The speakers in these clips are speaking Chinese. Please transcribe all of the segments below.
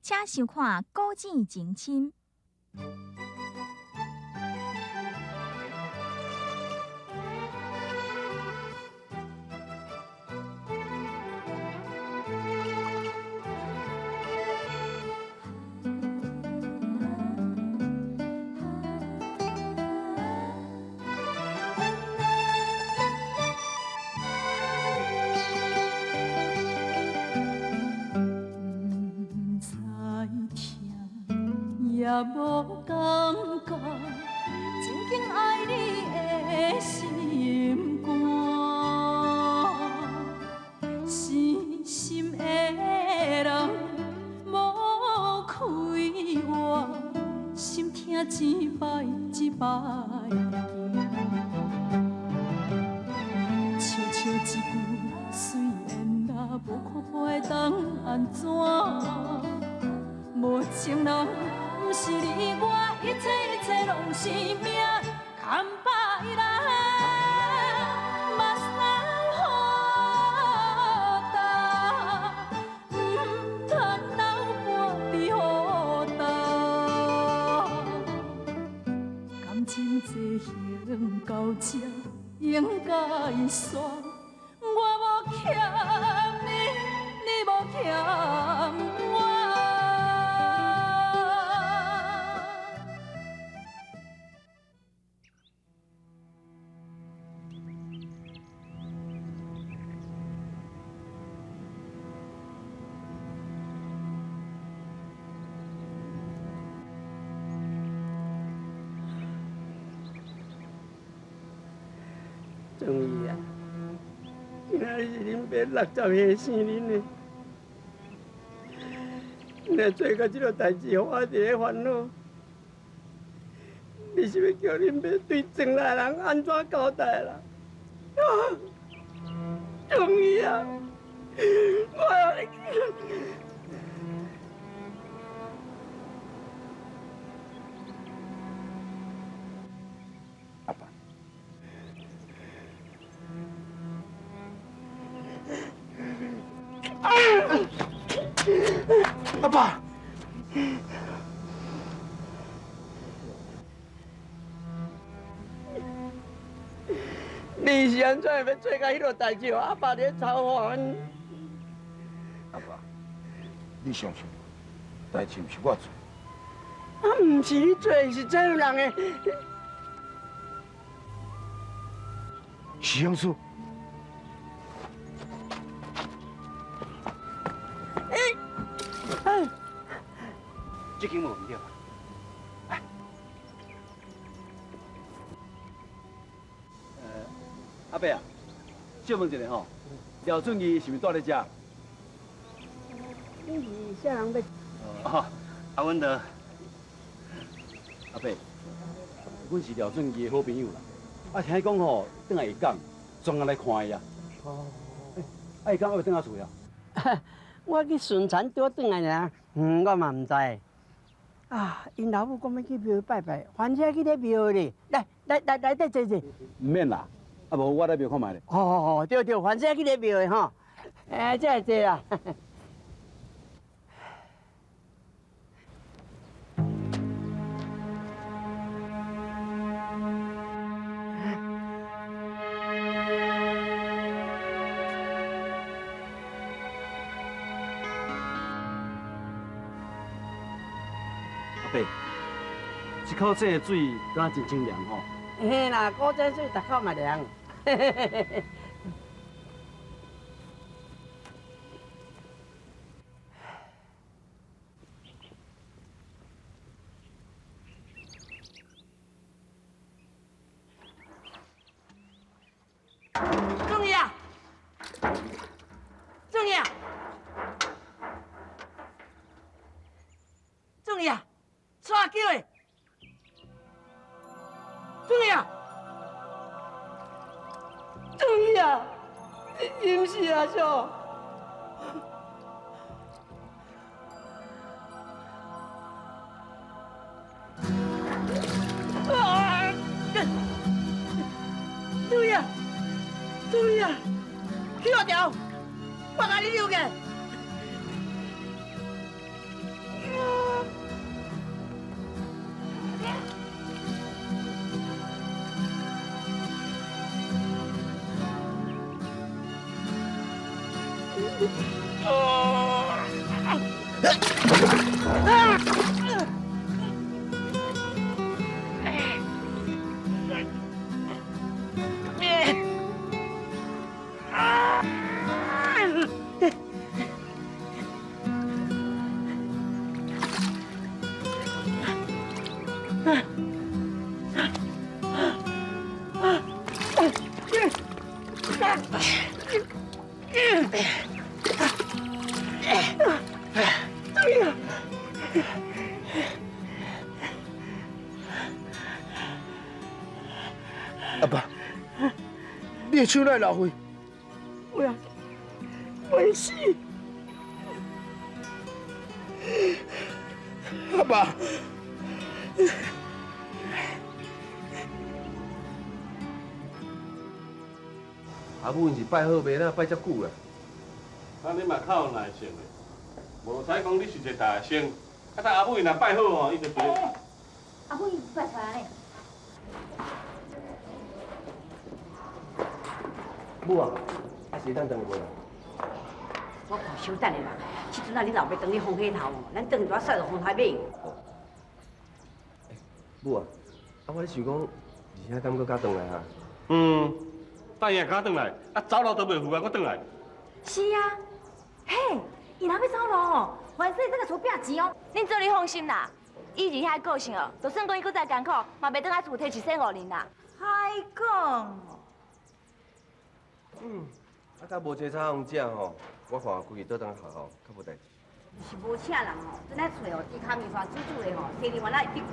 请收看古井情深。也无感觉，真紧爱你的心肝，深深的人无开我，心痛一摆一摆行，悄悄一句随缘啦，无看会当安怎？无情人。不是你我，一切拢是命，牵把伊来，目屎好干，唔通留半边予干。感情这行到这，应该煞。我无欠你，你无欠我。终于啊，今仔日是恁爸60岁生日呢，若做到这个代志，互我一个烦恼，你是要叫恁爸对庄内人安怎交代啦？啊，终于啊，我要你。阿爸，你是安怎会要做到迄落代志？阿爸咧操烦。阿爸，你相信代志毋是我做，啊，毋是你做，是这样人的。是杨叔。这间无唔对啊！哎，阿伯啊，借问一下吼，廖俊义是毋是住咧遮？你是啥人要？哦，阿文德，阿伯，阮是廖俊义的好朋友啦。啊，听讲吼，转来下港，专来看伊啊。哦。啊，下港要转下厝啊？我去顺产倒转来尔，我嘛唔知。啊，因老母讲要去庙拜拜，反正去咧庙里，来得坐坐。唔免啦，啊无我来庙看卖咧。哦，对，反正去咧庙的吼，这坐啦。阿伯，一口这个水敢真清凉吼。嘿啦，古井水逐口嘛凉。仲义啊，仲义啊，仲义啊，带叫的，仲义啊，仲义啊，你是毋是啊，叔？啊！仲义啊！终于啊，去我条，我甲你留个。阿爸，你的手哪会流血？喂啊，没死。阿爸，阿母因是拜好庙，哪拜遮久啦？啊，你嘛较有耐性的，无使讲你是一个大学生，啊，等阿母伊若拜好哦，伊就对。阿母伊拜出来呢。母啊，啊是咱等过来。我看稍等的啦，即阵啊，你老爸等你风火头哦，咱等下甩到风台尾。母啊，啊我咧想讲，二兄敢搁加转来哈？等伊敢转来，啊走路都袂赴啊，我转来。是啊，嘿，伊若要走路哦，凡事这个厝拼钱哦。恁做你放心啦，以二遐个性哦，就算讲伊搁再艰苦，嘛袂倒来厝摕15000啦。还讲，啊，甲无坐差风食吼，我看规日倒当学校较无代志。是无请人哦，真爱找哦，猪脚面线煮煮的吼，生理原来会逼过。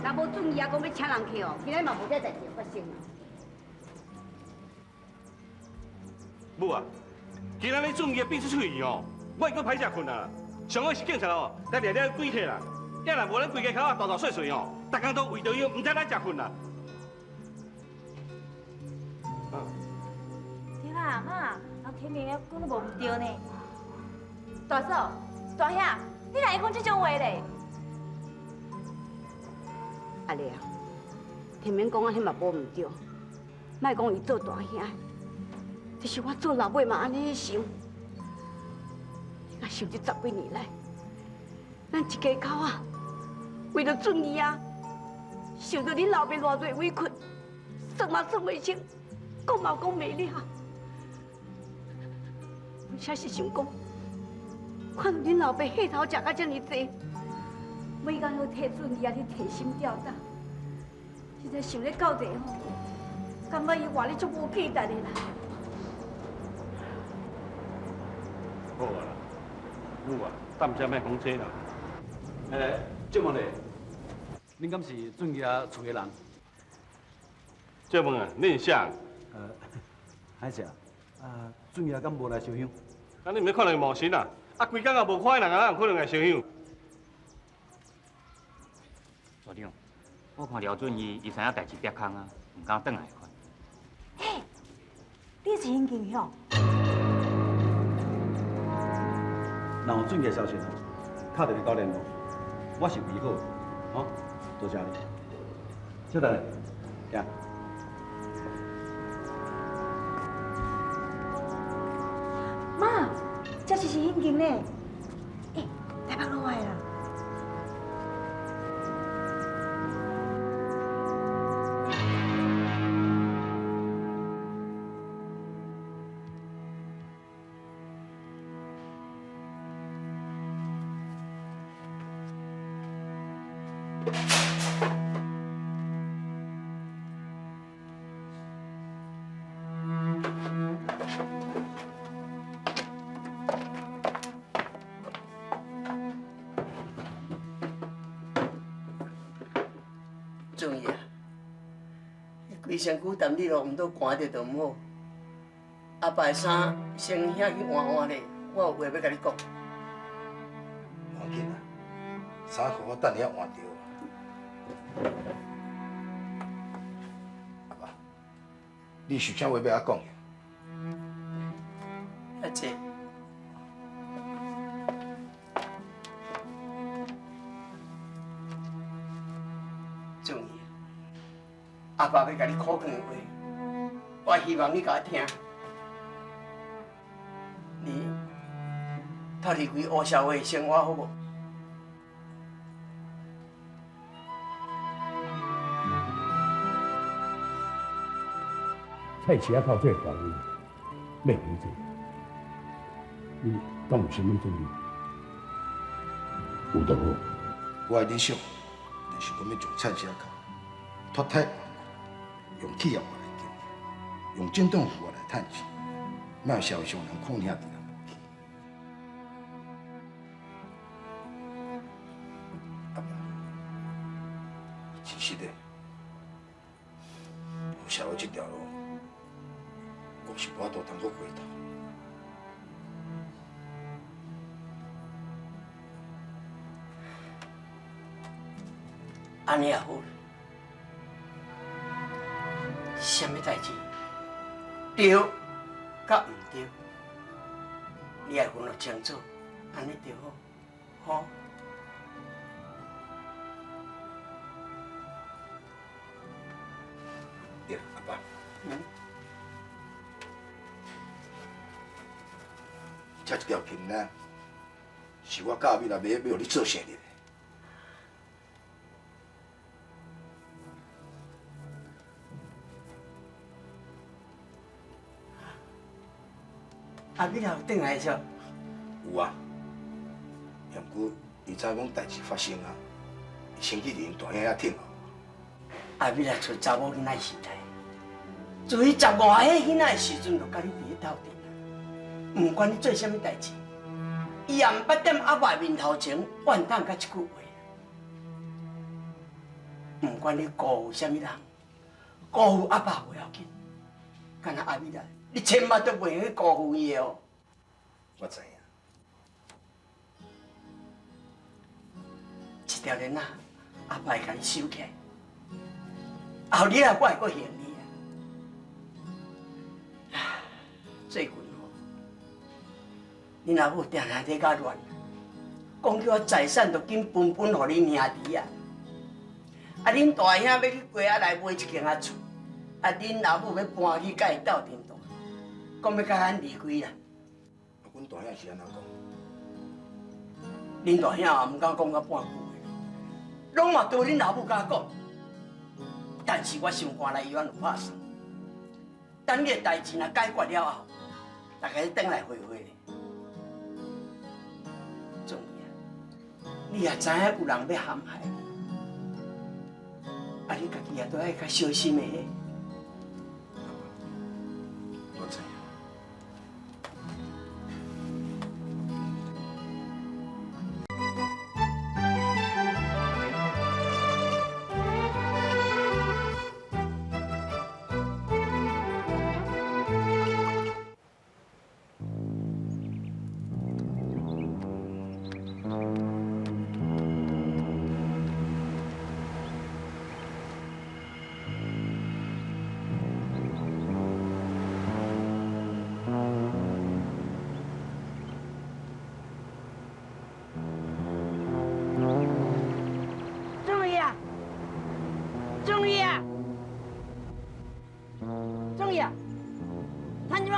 若无准伊啊，讲要请人去哦，今日嘛无这代志发生。母啊，今仔日准伊变出去哦，我已经歹食困啊。上好是警察哦，来掠了鬼客啦。要若无咱规家口啊大大细细哦，逐工都为着伊唔知咱食困啦。对啦，妈，啊天明讲都无唔对呢。大嫂、大兄，你哪会讲这种话咧？阿丽啊，天明讲啊，迄嘛无唔对，莫讲伊做大兄，只是我做老母嘛安尼想。我想这10几年来，咱一家口啊，为了准伊啊，受到恁老爸偌侪委屈，算嘛算袂清，讲嘛讲袂了。我才是想讲，看到恁老爸血头食到这么多，每工要替准伊啊，你提心吊胆，实在想咧到底吼，感觉伊活咧足无简单的啦。好啊啦，母啊，暂时莫讲这啦。借问咧，恁敢是准爷厝的人？借问啊，恁是啥人？还是啊？准爷敢无来烧香？啊，你毋免看人冒神啦！啊，规工也无看人啊，哪有可能来烧香？所长，我看廖准伊知影代志跌空啊，唔敢转来看。嘿，你是因经吼？若有准爷消息哦，敲电话交联络，我是为好的，好，多谢你。小等，行。妈，这是因经呢。哎，台北落来啦。准爷，规身躯淡你咯，毋倒寒着就毋好。阿爸的衫先遐去换换咧，我有话要甲你讲。要紧啊，衫裤我等下换掉。阿爸，你是啥话要我讲？阿姐，准爷，阿爸要甲你苦劝的话，我希望你甲我听。你脱离开黑社会的生活好无？菜市仔靠这条路，袂理解。你敢有什么主意？有就好。我的理想就就是讲要从产社靠脱胎，用企业化来经营，用正当服务来赚钱，莫社会上人看兄弟人无去。阿爸，其实咧，有社会这条路，我是无法度通过回头。 安尼也好，什么代志对甲唔对，你也分得清楚，安尼就好，好。对，阿爸。这一条琴呢，是我教你来买，要你做生日。 阿美也有转来少？有啊，毋过伊知讲代志发生啊，伊先去连大兄遐听哦。阿美来找查某囡仔时代，自伊15岁囡仔的时阵，就甲你伫咧斗阵。毋管你做啥物代志，伊也毋捌踮阿爸面头前怨叹甲一句话。毋管你辜负啥物人，辜负阿爸袂要紧，干那阿美来。 你千万都袂去辜负伊哦！我知影。这条链啊，阿爸会甲你收起来，后日啊，我会阁还你啊。最近哦，恁阿母定定在甲乱，讲叫我财产都紧分分互恁兄弟啊。啊，恁大兄要去街仔内买一间仔厝，啊，恁阿母要搬去甲伊斗阵住。 讲要甲咱离开啦！阮大兄是安怎讲？恁大兄也毋敢讲到半句话，拢嘛对恁老母甲讲。但是我心肝内永远有拍算，等你的代志若解决了后，大家转来会会咧。总之，你也知影有人要陷害你，啊，你家己也都爱较小心的。我知。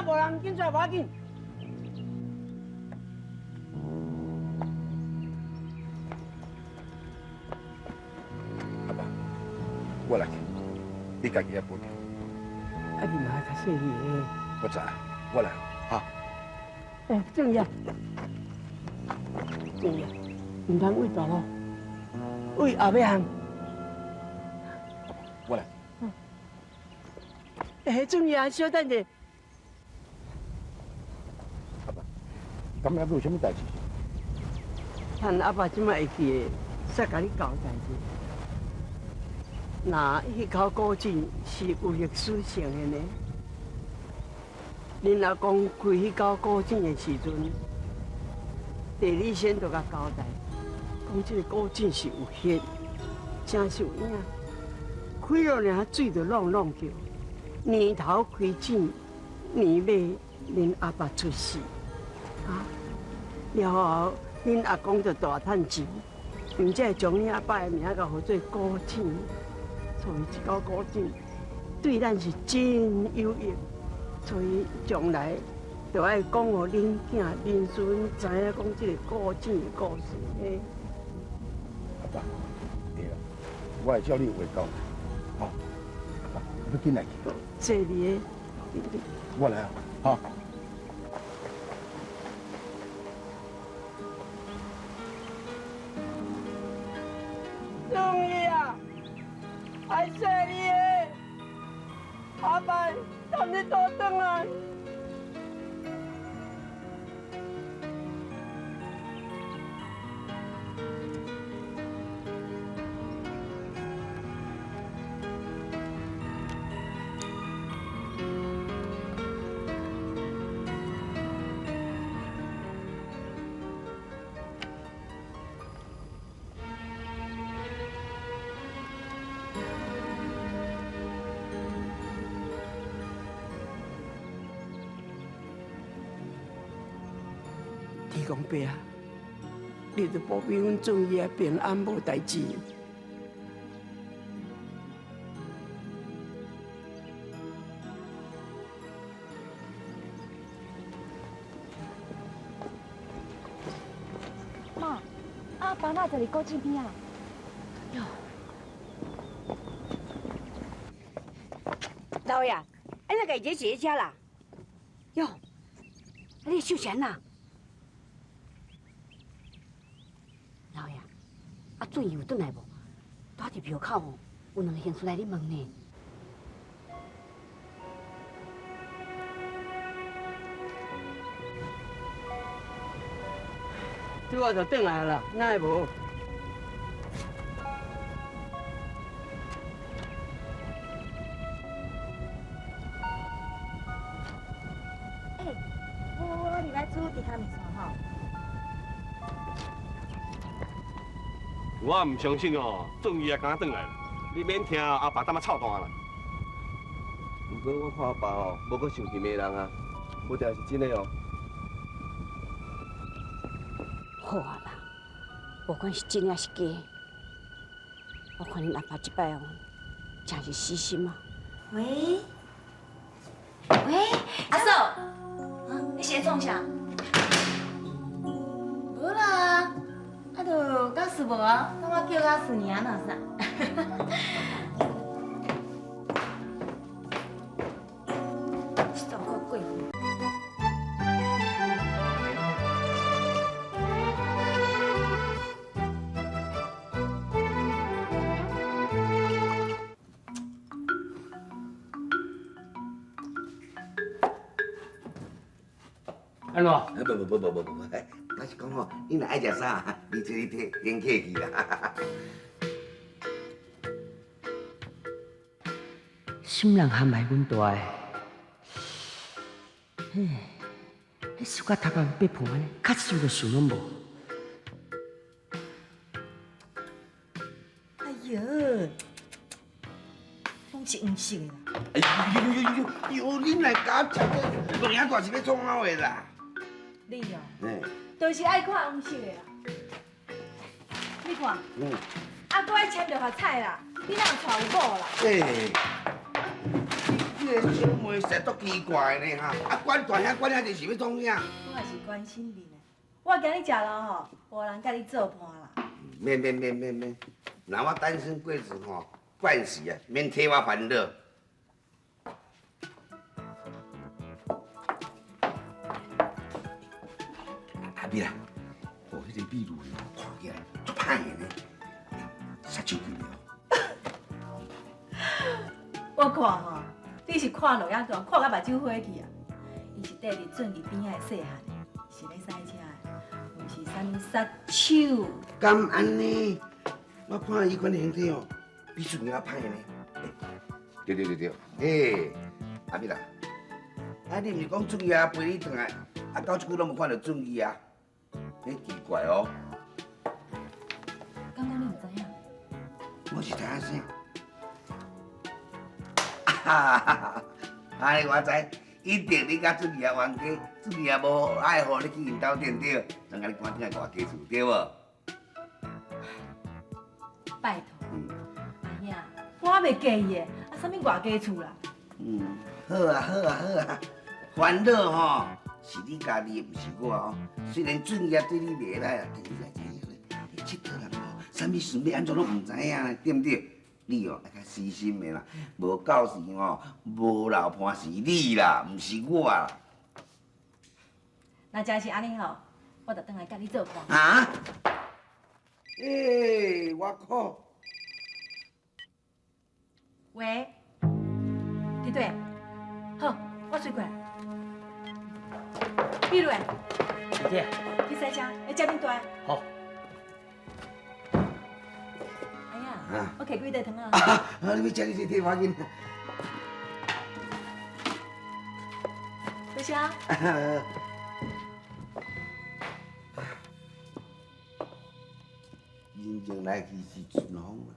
无人紧出，无要紧。阿爸，我来去，你家己也保重。啊，你嘛较细腻的。我知，我来哈。哎，正义，正义，唔通喂大佬，喂后尾行。我来。哎，正义啊，小等者。 今日有啥物代志？趁阿爸即摆会记的，煞甲你交代者。那迄口古井是有历史性的呢。恁阿公开迄口古井的时阵，地理先就甲交代，讲即个古井是有血，真是有影。开了尔水就浪浪叫，年头开井，年尾恁阿爸出事。 啊！了后，恁阿公就大趁钱，并且将恁阿爸的名甲号做古井，所以这口古井对咱是真有益，所以将来就爱讲互恁囝恁孙知影讲这个古井的故事。嘿，阿爸，对啦，我会照你话交代，好，阿爸，要紧来去。谢你。我来啊，好。 终于啊！爱谢你的，阿伯，等你倒转来。地公伯啊，你着保庇阮准爷平安无代志。妈，阿爸哪在你古井边啊？哟，老爷，哎，那个姐姐家啦？哟，你收钱啦？老爷，啊，准有转来无？住伫庙口哦，有两个刑事来你问呢。拄好就转来啦，哪会无？我入来煮地下面线吼。我唔相信哦，准伊也敢转来，你免听阿爸他妈操蛋啦。不过我看阿爸哦，无搁想见的人啊，无定是真的哦。好啊啦，无管是真还是假，我看恁阿爸这摆哦，真是死心啊。喂，喂，阿嫂，你是在创啥？无啦，啊，就假死无啊，等我叫假死尔哪啥？这种够贵。安怎？不，我是讲吼，你若爱食啥，你这里摕点客去啦。心人含埋阮大个，迄小甲头壳被破安尼，较受就想拢无。哎呦，拢是黄色的啦。哎呦，你来搞食个两下大是要创啥的啦？你哦，哎，就是爱看黄色的啦。你看，啊，搁爱签着学菜啦，你哪有娶有某啦？你个小妹实在足奇怪呢哈！啊，管大兄管遐就是要创啥？我也是关心你呢。我今日食了吼，无人甲你做伴啦。免，那我单身贵子吼，惯死啊，免替我烦恼。阿妹啦，哦，迄个秘鲁看起来足歹的呢，杀手去了。我看吼，你是看落遐大，看甲目睭花去啊！伊是缀伫准伊边仔的细汉的，是咧赛车的，毋是啥物杀手。敢安尼？我看伊款形体哦，比准较歹呢。对，嘿，阿妹啦，啊你毋是讲准爷陪你转来，啊到即久拢无看到准爷啊？迄奇怪哦。刚刚你毋知影？我是知影啥？哈，哎，我知，一定你甲准爷冤家，准爷无爱互你去因兜店对，人甲你赶紧来外家厝对无？拜托，阿兄，我袂介意的，啊，啥物外家厝啦？好啊，烦恼吼是你家己，毋是我哦。虽然准爷对你袂歹啊，但是你佚佗人哦，啥物想要安怎拢毋知影，对毋对？你哦爱较细心的啦，无到时哦，无老伴是你啦，毋是我啦。那真是安尼吼，我就转来甲你做伴。啊？我靠！去。去洗车，要接恁大。好。哎呀，啊我摕几袋汤啊。啊，你要吃你就摕我紧。多谢。人情来去是顺风嘛，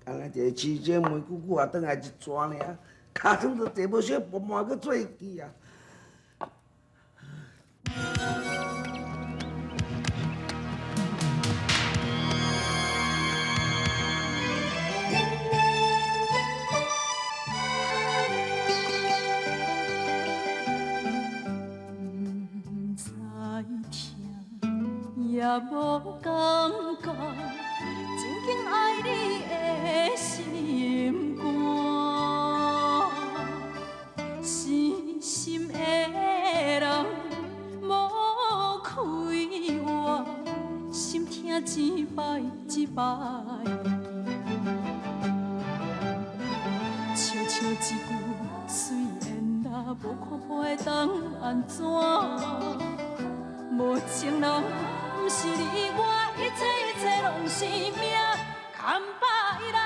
刚才一个饲姐妹久久也转来一逝尔，尻川都坐无小薄膜，搁做去啊。也无感觉，真紧爱你的心肝，死心的人无开我，心痛一摆一摆笑笑一句，虽然若无看破会当安怎？无情人。不是你，我一切拢是命，牵把伊来，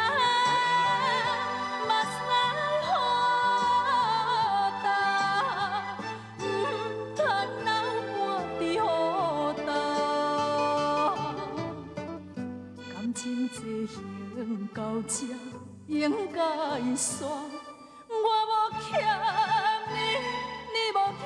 目屎好干，唔通留半滴雨干。感情这行到这，应该煞，我无欠你，你无欠。